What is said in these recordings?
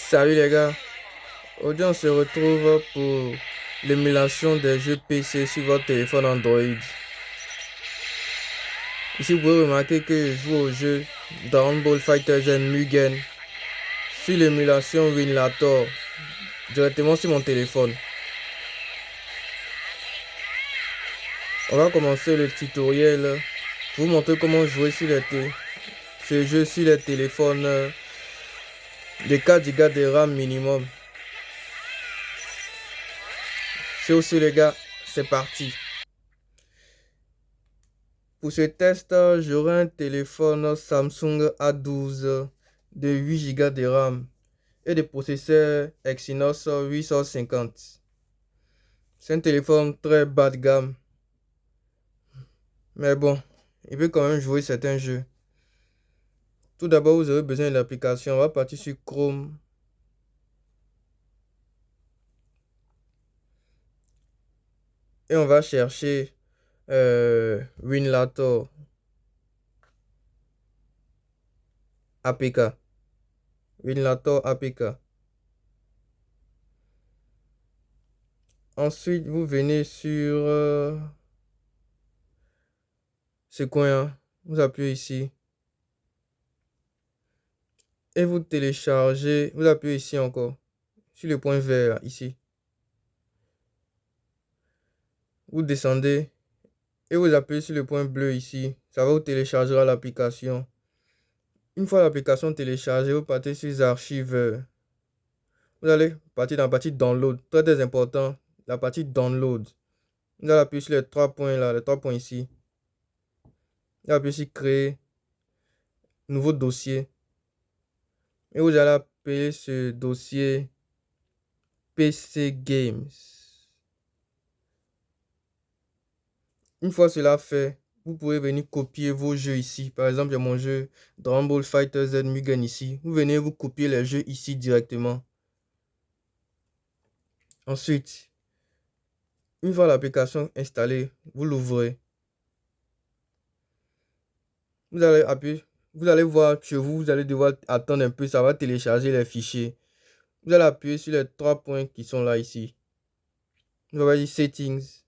Salut les gars, aujourd'hui on se retrouve pour l'émulation des jeux PC sur votre téléphone Android. Ici vous pouvez remarquer que je joue au jeu Dragon Ball FighterZ Mugen sur l'émulation Winlator directement sur mon téléphone. On va commencer le tutoriel pour vous montrer comment jouer sur ce jeu sur les téléphones de 4 Go de RAM minimum. C'est aussi les gars, c'est parti. Pour ce test, j'aurai un téléphone Samsung A12 de 8 Go de RAM et de processeur Exynos 850. C'est un téléphone très bas de gamme, mais bon, il peut quand même jouer certains jeux. Tout d'abord, vous aurez besoin de l'application. On va partir sur Chrome. Et on va chercher Winlator APK. Winlator APK. Ensuite, vous venez sur ce coin. Vous appuyez ici. Et vous téléchargez. Vous appuyez ici encore. Sur le point vert, ici. Vous descendez. Et vous appuyez sur le point bleu ici. Ça va vous télécharger l'application. Une fois l'application téléchargée, vous partez sur les archives. Vous allez partir dans la partie download. Très très important. La partie download. Vous allez appuyer sur les 3 points là. Les 3 points ici. Vous allez appuyer sur créer. Nouveau dossier. Et vous allez appeler ce dossier PC Games. Une fois cela fait, vous pouvez venir copier vos jeux ici. Par exemple, il y a mon jeu Dragon Ball FighterZ Mugen ici. Vous venez vous copier les jeux ici directement. Ensuite, une fois l'application installée, vous l'ouvrez. Vous allez appuyer. Vous allez voir chez vous, vous allez devoir attendre un peu, ça va télécharger les fichiers. Vous allez appuyer sur les 3 points qui sont là ici. Vous allez dire Settings.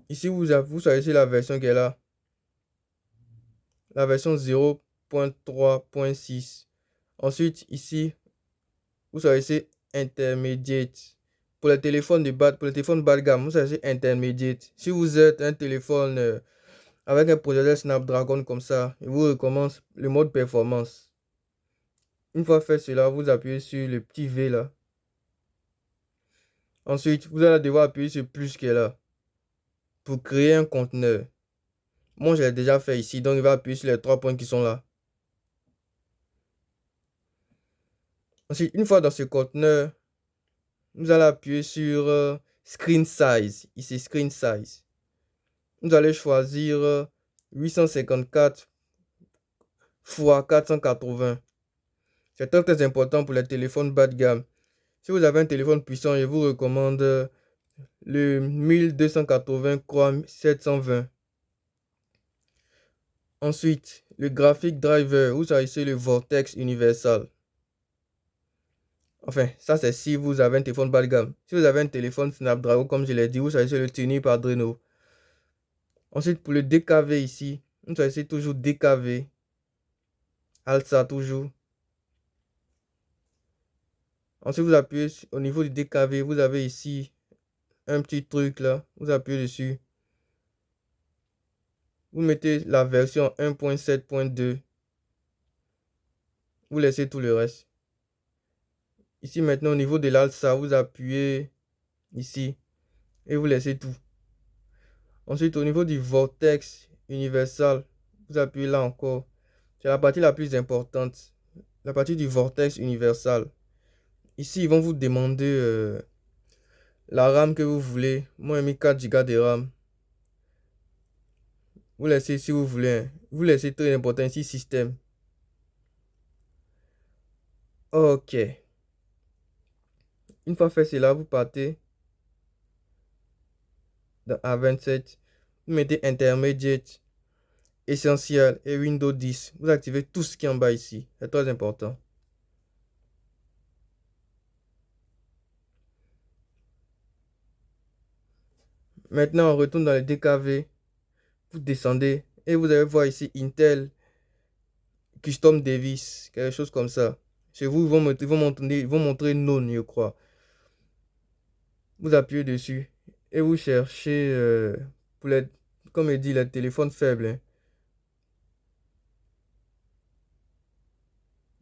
Ici, vous choisissez la version qui est là. La version 0.3.6. Ensuite, ici, vous choisissez Intermediate. Pour les téléphones bas de gamme, vous choisissez Intermediate. Si vous êtes un téléphone avec un processeur Snapdragon comme ça, il vous recommande le mode performance. Une fois fait cela, vous appuyez sur le petit V là. Ensuite, vous allez devoir appuyer sur plus qui est là pour créer un conteneur. Moi, je l'ai déjà fait ici, donc il va appuyer sur les 3 points qui sont là. Ensuite, une fois dans ce conteneur, vous allez appuyer sur Screen Size. Ici, Screen Size. Vous allez choisir 854 x 480. C'est très très important pour les téléphones bas de gamme. Si vous avez un téléphone puissant, je vous recommande le 1280 x 720. Ensuite, le Graphic Driver, vous choisissez le Vortex Universal. Enfin, ça c'est si vous avez un téléphone bas de gamme. Si vous avez un téléphone Snapdragon, comme je l'ai dit, vous choisissez le Tiny Adreno. Ensuite, pour le DKV ici, vous choisissez toujours DKV. Alsa toujours. Ensuite, vous appuyez au niveau du DKV, vous avez ici un petit truc là. Vous appuyez dessus. Vous mettez la version 1.7.2. Vous laissez tout le reste. Ici maintenant, au niveau de l'Alsa, vous appuyez ici et vous laissez tout. Ensuite, au niveau du Vortex Universal, vous appuyez là encore. C'est la partie la plus importante. La partie du Vortex Universal. Ici, ils vont vous demander la RAM que vous voulez. Moi, j'ai mis 4 Go de RAM. Vous laissez si vous voulez. Hein. Vous laissez très important ici, système. Ok. Une fois fait cela, vous partez dans A27. Vous mettez Intermediate. Essentiel et Windows 10. Vous activez tout ce qui est en bas ici. C'est très important. Maintenant, on retourne dans les DKV. Vous descendez et vous allez voir ici Intel Custom Device, quelque chose comme ça. Chez vous, ils vont montrer non, je crois. Vous appuyez dessus et vous cherchez pour les, comme il dit, les téléphones faibles, hein.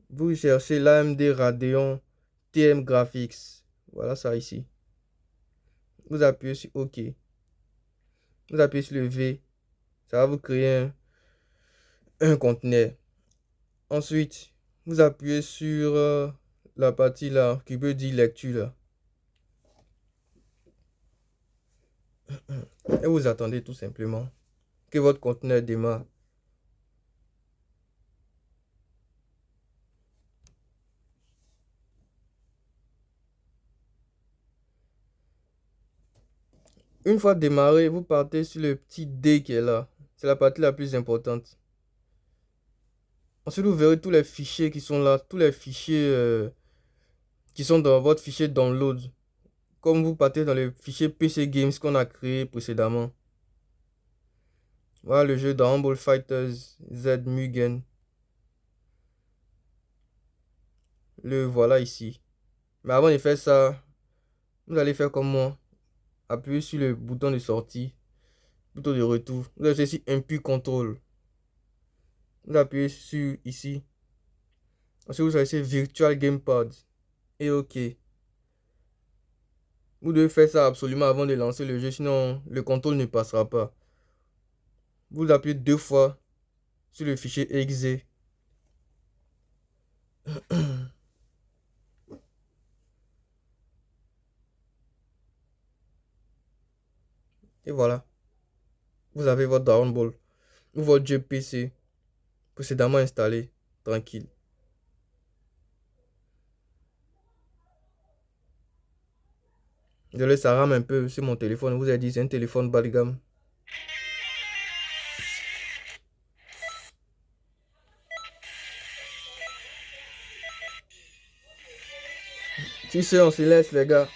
Vous cherchez l'AMD Radeon TM Graphics. Voilà ça ici. Vous appuyez sur OK. Vous appuyez sur le V. Ça va vous créer un conteneur. Ensuite, vous appuyez sur la partie là qui peut dire lecture là. Et vous attendez tout simplement que votre conteneur démarre. Une fois démarré, vous partez sur le petit D qui est là. C'est la partie la plus importante. Ensuite, vous verrez tous les fichiers qui sont là, tous les fichiers qui sont dans votre fichier download. Comme vous partez dans le fichier PC Games qu'on a créé précédemment. Voilà le jeu Dragon Ball Fighters Z Mugen. Le voilà ici. Mais avant de faire ça, vous allez faire comme moi. Appuyez sur le bouton de sortie, bouton de retour. Vous allez ici Input Control. Vous appuyez sur ici. Ensuite, vous allez ici Virtual Gamepad. Et OK. Vous devez faire ça absolument avant de lancer le jeu, sinon le contrôle ne passera pas. Vous appuyez 2 fois sur le fichier exe. Et voilà. Vous avez votre Dragon Ball ou votre jeu PC précédemment installé. Tranquille. Désolé, ça rame un peu sur mon téléphone. Vous avez dit c'est un téléphone bas de gamme. Si c'est on se laisse les gars.